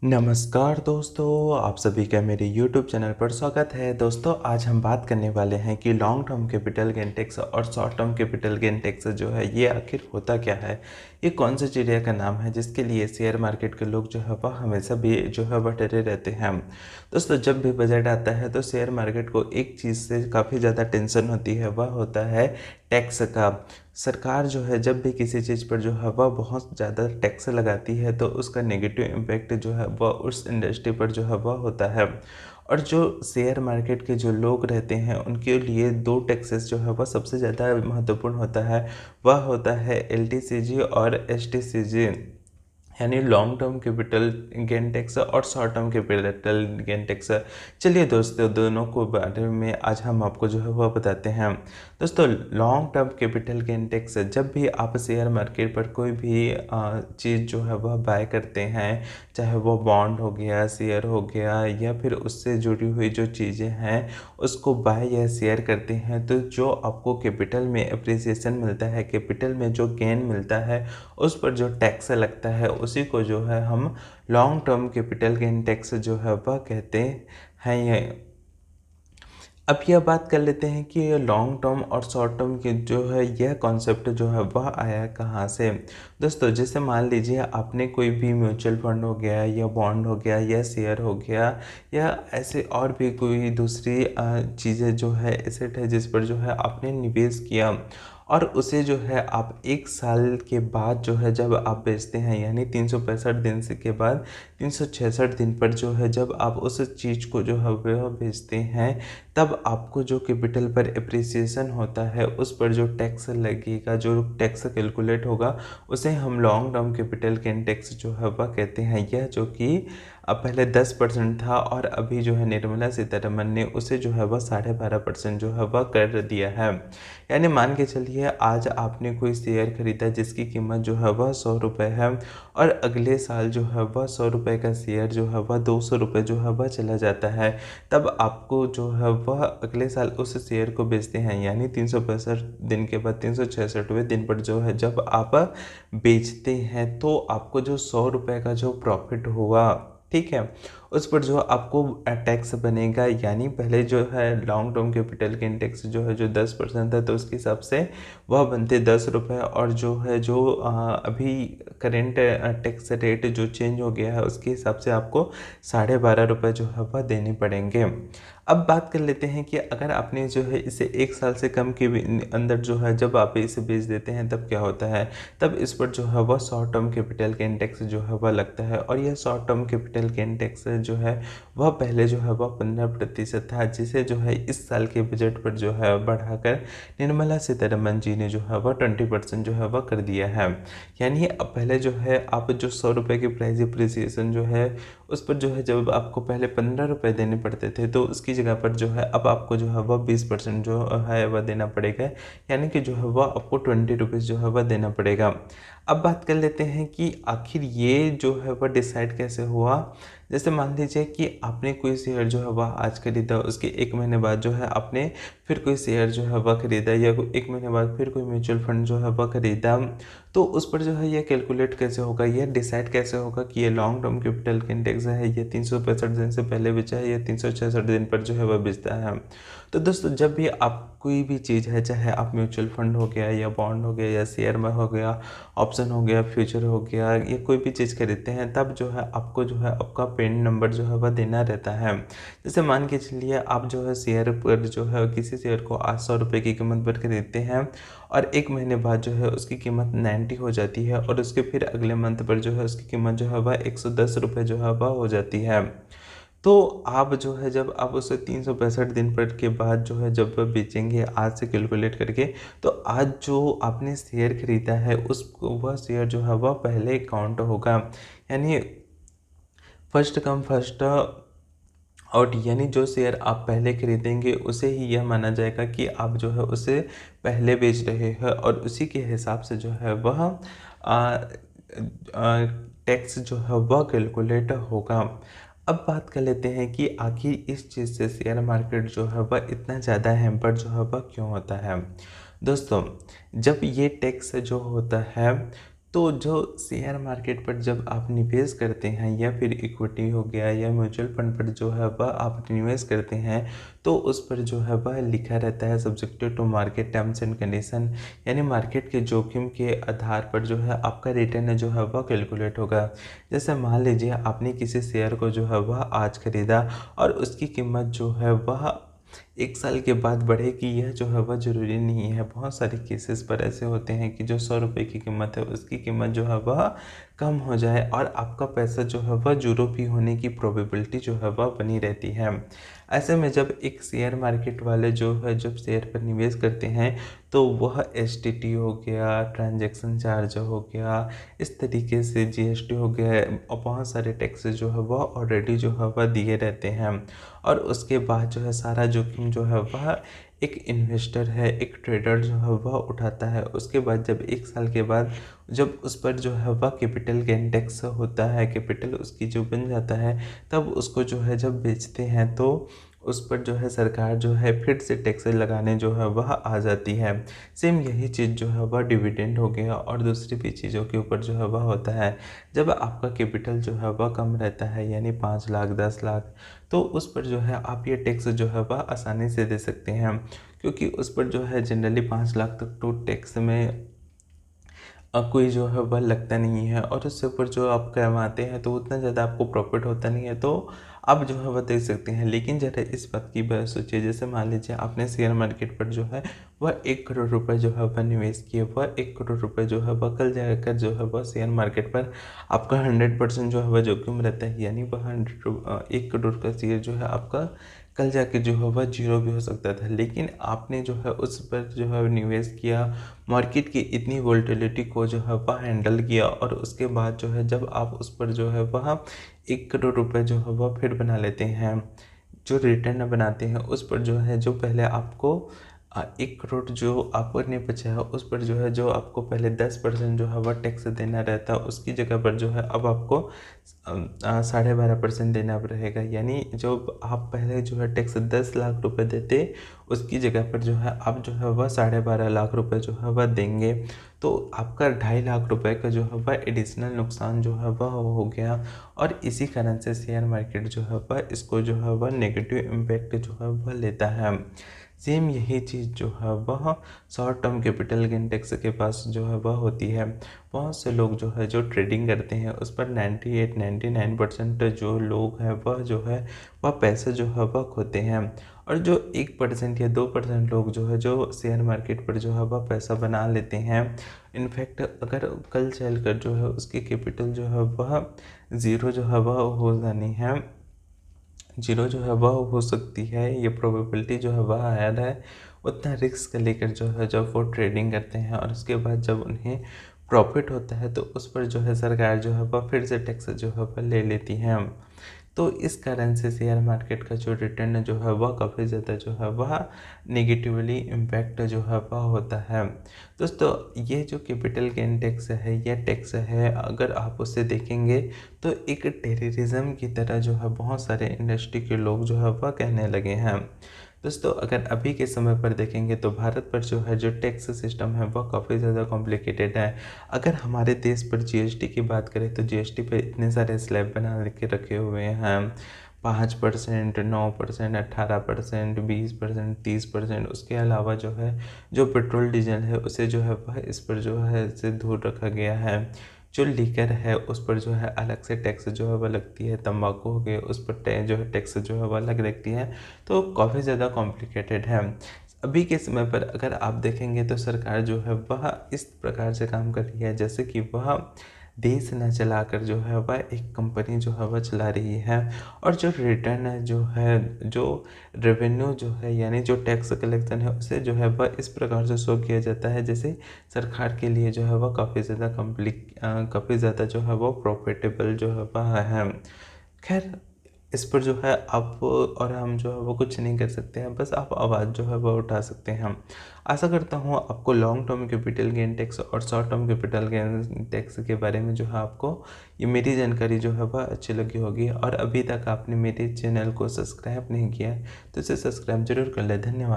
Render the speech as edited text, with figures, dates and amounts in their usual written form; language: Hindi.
नमस्कार दोस्तों, आप सभी का मेरे YouTube चैनल पर स्वागत है। दोस्तों, आज हम बात करने वाले हैं कि long term capital gain tax और short term capital gain tax जो है ये आखिर होता क्या है। ये कौन सी चिड़िया का नाम है जिसके लिए शेयर मार्केट के लोग जो है वह हमेशा भी जो है वह डरे रहते हैं। दोस्तों, जब भी बजट आता है तो शेयर मार्केट को एक चीज़ से काफ़ी ज़्यादा टेंशन होती है, वह होता है टैक्स का। सरकार जो है जब भी किसी चीज़ पर जो है वह बहुत ज़्यादा टैक्स लगाती है तो उसका नेगेटिव इम्पैक्ट जो है वह उस इंडस्ट्री पर जो है वह होता है। और जो शेयर मार्केट के जो लोग रहते हैं उनके लिए दो टैक्सेस जो है वह सबसे ज़्यादा महत्वपूर्ण होता है। वह होता है LTCG और STCG, यानी long term capital gain tax और short term capital gain tax. चलिए दोस्तों, दोनों को बारे में आज हम आपको जो है वह बताते हैं। दोस्तों, long term capital gain tax, जब भी आप शेयर मार्केट पर कोई भी चीज़ जो है वह बाय करते हैं, चाहे वो बॉन्ड हो गया, शेयर हो गया या फिर उससे जुड़ी हुई जो चीज़ें हैं उसको बाय या शेयर करते हैं, तो जो आपको कैपिटल में अप्रिसिएशन मिलता है, कैपिटल में जो गेन मिलता है उस पर जो टैक्स लगता है उसी को जो है हम long term capital gain tax जो है वह कहते हैं। ये अब यह बात कर लेते हैं कि ये लॉन्ग टर्म और शॉर्ट टर्म की जो है यह कॉन्सेप्ट जो है वह आया कहाँ से। दोस्तों, जैसे मान लीजिए आपने कोई भी म्यूचुअल फंड हो गया या बॉन्ड हो गया या शेयर हो गया या ऐसे और भी कोई दूसरी चीज़ें जो है एसेट है जिस पर जो है आपने निवेश किया, और उसे जो है आप 1 साल के बाद जो है जब आप बेचते हैं, यानी 365 दिन से के बाद 366 दिन पर जो है जब आप उस चीज़ को जो है वह बेचते हैं, तब आपको जो कैपिटल पर एप्रिसिएशन होता है उस पर जो टैक्स लगेगा, जो टैक्स कैलकुलेट होगा, उसे हम long term capital gain tax जो है वह कहते हैं। यह जो कि अब पहले 10% था और अभी जो है निर्मला सीतारमन ने उसे जो है वह 12.5% जो है वह कर दिया है। यानी मान के चलिए आज आपने कोई शेयर खरीदा जिसकी कीमत जो है वह 100 रुपये है, और अगले साल जो है वह 100 रुपये का शेयर जो है वह 200 रुपये जो है वह चला जाता है, तब आपको जो है वह अगले साल उस शेयर को बेचते हैं, यानी 365 दिन के बाद 366वें दिन पर जो है जब आप बेचते हैं तो आपको जो 100 रुपये का जो प्रॉफिट हुआ, ठीक है, उस पर जो आपको टैक्स बनेगा। यानी पहले जो है long term capital gain tax जो है जो 10% था तो उसके हिसाब से वह बनते 10 रुपये, और जो है जो अभी करेंट टैक्स रेट जो चेंज हो गया है उसके हिसाब से आपको 12.5 रुपये जो है वह देने पड़ेंगे। अब बात कर लेते हैं कि अगर आपने जो है इसे 1 साल से कम के अंदर जो है जब आप इसे बेच देते हैं तब क्या होता है, तब इस पर जो है वह short term capital gain tax जो है वह लगता है। और यह short term capital gain tax जो है वह पहले जो है वह 15% था, जिसे जो है इस साल के बजट पर जो है बढ़ाकर निर्मला सीतारमन जी ने जो है वह 20% जो है वह कर दिया है। यानी अब पहले जो है आप जो 100 रुपये की प्राइस अप्रिसिएशन जो है उस पर जो है जब आपको पहले 15 रुपये देने पड़ते थे तो उसकी जगह पर जो है अब आपको जो है वह 20% जो है वह देना पड़ेगा, यानी कि जो है वह आपको 20 रुपीज़ जो है वह देना पड़ेगा। अब बात कर लेते हैं कि आखिर ये जो है वह डिसाइड कैसे हुआ। जैसे मान लीजिए कि आपने कोई शेयर जो है वह आज खरीदा, उसके 1 महीने बाद जो है आपने फिर कोई शेयर जो है वह खरीदा, या 1 महीने बाद फिर कोई म्यूचुअल फंड जो है वह खरीदा, तो उस पर जो है यह कैलकुलेट कैसे होगा, यह डिसाइड कैसे होगा कि ये long term capital gain tax है, ये 365 दिन से पहले बेचा है या 366 दिन पर जो है वह बेचता है। तो दोस्तों, जब भी आप कोई भी चीज़ है, चाहे आप म्यूचुअल फंड हो गया या बॉन्ड हो गया या शेयर में हो गया, ऑप्शन हो गया, फ्यूचर हो गया, या कोई भी चीज़ खरीदते हैं, तब जो है आपको जो है आपका पेन नंबर जो है वह देना रहता है। जैसे मान के चलिए आप जो है शेयर पर जो है किसी शेयर को आज 100 रुपये की कीमत पर खरीदते हैं, और 1 महीने बाद जो है उसकी कीमत 90 हो जाती है, और उसके फिर अगले मंथ पर जो है उसकी कीमत जो है वह 110 रुपये जो है वह हो जाती है। तो आप जो है जब आप उसे 365 दिन पर के बाद जो है जब बेचेंगे आज से कैलकुलेट करके, तो आज जो आपने शेयर खरीदा है उस वह शेयर जो है वह पहले काउंट होगा। यानी फर्स्ट कम फर्स्ट आउट, यानी जो शेयर आप पहले खरीदेंगे उसे ही यह माना जाएगा कि आप जो है उसे पहले बेच रहे हैं, और उसी के हिसाब से जो है वह टैक्स जो है वह कैलकुलेट होगा। अब बात कर लेते हैं कि आखिर इस चीज़ से शेयर मार्केट जो है वह इतना ज़्यादा हैम्पर जो है वह क्यों होता है। दोस्तों, जब ये टैक्स जो होता है तो जो शेयर मार्केट पर जब आप निवेश करते हैं या फिर इक्विटी हो गया या म्यूचुअल फंड पर जो है वह आप निवेश करते हैं, तो उस पर जो है वह लिखा रहता है subjected to market terms and condition, यानी मार्केट के जोखिम के आधार पर जो है आपका रिटर्न जो है वह कैलकुलेट होगा। जैसे मान लीजिए आपने किसी शेयर को जो है वह आज खरीदा और उसकी कीमत जो है वह 1 साल के बाद बढ़ेगी, यह जो है वह ज़रूरी नहीं है। बहुत सारे केसेस पर ऐसे होते हैं कि जो 100 रुपये की कीमत है उसकी कीमत जो है वह कम हो जाए और आपका पैसा जो है वह ज़ीरो भी होने की प्रोबेबिलिटी जो है वह बनी रहती है। ऐसे में जब एक शेयर मार्केट वाले जो है जब शेयर पर निवेश करते हैं, तो वह एसटीटी हो गया, ट्रांजैक्शन चार्ज हो गया, इस तरीके से जीएसटी हो गया और बहुत सारे टैक्सेस जो है वह ऑलरेडी जो है वह दिए रहते हैं। और उसके बाद जो है सारा जोखिम जो है वह एक इन्वेस्टर है, एक ट्रेडर जो है वह उठाता है। उसके बाद जब 1 साल के बाद जब उस पर जो है वह कैपिटल गेन टैक्स होता है, कैपिटल उसकी जो बन जाता है, तब उसको जो है जब बेचते हैं तो उस पर जो है सरकार जो है फिर से टैक्स लगाने जो है वह आ जाती है। सेम यही चीज़ जो है वह डिविडेंड हो गया और दूसरी भी चीज़ों के ऊपर जो है वह होता है। जब आपका कैपिटल जो है वह कम रहता है, यानी 5 लाख 10 लाख, तो उस पर जो है आप ये टैक्स जो है वह आसानी से दे सकते हैं, क्योंकि उस पर जो है जनरली 5 लाख तक तो टैक्स में कोई जो है वह लगता नहीं है और उससे ऊपर जो आप कमाते हैं तो उतना ज़्यादा आपको प्रॉफिट होता नहीं है, तो आप जो है वह दे सकते हैं। लेकिन ज़रा इस बात की बात सोचिए, जैसे मान लीजिए आपने शेयर मार्केट पर जो है वह 1 करोड़ रुपए जो है वह निवेश किए, वह 1 करोड़ रुपए जो है वह कल जाकर जो है वह शेयर मार्केट पर आपका 100% जो है वह जोखिम रहता है, यानी वह 1 करोड़ का शेयर जो है आपका कल जाके जो है वह जीरो भी हो सकता था। लेकिन आपने जो है उस पर जो है निवेश किया, मार्केट की इतनी वोलेटिलिटी को जो है वह हैंडल किया और उसके बाद जो है जब आप उस पर जो है वह 1 करोड़ रुपए जो है वह फिर बना लेते हैं, जो रिटर्न बनाते हैं उस पर जो है जो पहले आपको 1 करोड़ जो आपने बचा है उस पर जो है जो आपको पहले 10% जो है वह टैक्स देना रहता है, उसकी जगह पर जो है अब आपको 12.5% देना रहेगा। यानी जो आप पहले जो है टैक्स 10 लाख रुपए देते, उसकी जगह पर जो है आप जो है वह 12.5 लाख रुपए जो है वह देंगे। तो आपका 2.5 लाख रुपए का जो है वह एडिशनल नुकसान जो है वह हो गया और इसी कारण से शेयर मार्केट जो है वह इसको जो है वह नेगेटिव इम्पैक्ट जो है वह लेता है। सेम यही चीज़ जो है वह short term capital gain tax के पास जो है वह होती है। बहुत से लोग जो है जो ट्रेडिंग करते हैं उस पर 98-99% जो लोग हैं वह जो है वह पैसे जो है वह खोते हैं और जो 1% या 2% लोग जो है जो शेयर मार्केट पर जो है वह पैसा बना लेते हैं। इनफैक्ट अगर कल चल कर जो है उसकी कैपिटल जो है वह ज़ीरो जो है वह हो जानी है, जीरो जो है वह हो सकती है, ये प्रोबेबिलिटी जो है वह हायर है। उतना रिस्क लेकर जो है जब वो ट्रेडिंग करते हैं और उसके बाद जब उन्हें प्रॉफिट होता है तो उस पर जो है सरकार जो है वह फिर से टैक्स जो है वह ले लेती है। तो इस कारण से शेयर मार्केट का जो रिटर्न जो है वह काफ़ी ज़्यादा जो है वह नेगेटिवली इम्पैक्ट जो है वह होता है। दोस्तों, ये जो कैपिटल गेन टैक्स है या टैक्स है, अगर आप उसे देखेंगे तो एक टेररिज्म की तरह जो है बहुत सारे इंडस्ट्री के लोग जो है वह कहने लगे हैं। दोस्तों, अगर अभी के समय पर देखेंगे तो भारत पर जो है जो टैक्स सिस्टम है वह काफ़ी ज़्यादा कॉम्प्लिकेटेड है। अगर हमारे देश पर जीएसटी की बात करें तो जीएसटी पे इतने सारे स्लैब बना के रखे हुए हैं, 5%, 9%, 18%, 20%, 30%। उसके अलावा जो है जो पेट्रोल डीजल है उसे जो है वह इस पर जो है से दूर रखा गया है। जो लीकर है उस पर जो है अलग से टैक्स जो है वह लगती है, तंबाकू हो गए उस पर जो है टैक्स जो है वह अलग लगती है। तो काफ़ी ज़्यादा कॉम्प्लिकेटेड है। अभी के समय पर अगर आप देखेंगे तो सरकार जो है वह इस प्रकार से काम कर रही है जैसे कि वह देश न चलाकर जो है वह एक कंपनी जो है वह चला रही है और जो रिटर्न है जो है जो रेवेन्यू जो है यानी जो टैक्स कलेक्शन है उसे जो है वह इस प्रकार से शो किया जाता है जैसे सरकार के लिए जो है वह काफ़ी ज़्यादा जो है वो प्रॉफिटेबल जो है वह है। खैर, इस पर जो है आप और हम जो है वो कुछ नहीं कर सकते हैं, बस आप आवाज़ जो है वो उठा सकते हैं। आशा करता हूँ आपको long term capital gain tax और short term capital gain tax के बारे में जो है आपको ये मेरी जानकारी जो है वह अच्छी लगी होगी। और अभी तक आपने मेरे चैनल को सब्सक्राइब नहीं किया तो इसे सब्सक्राइब जरूर कर ले। धन्यवाद।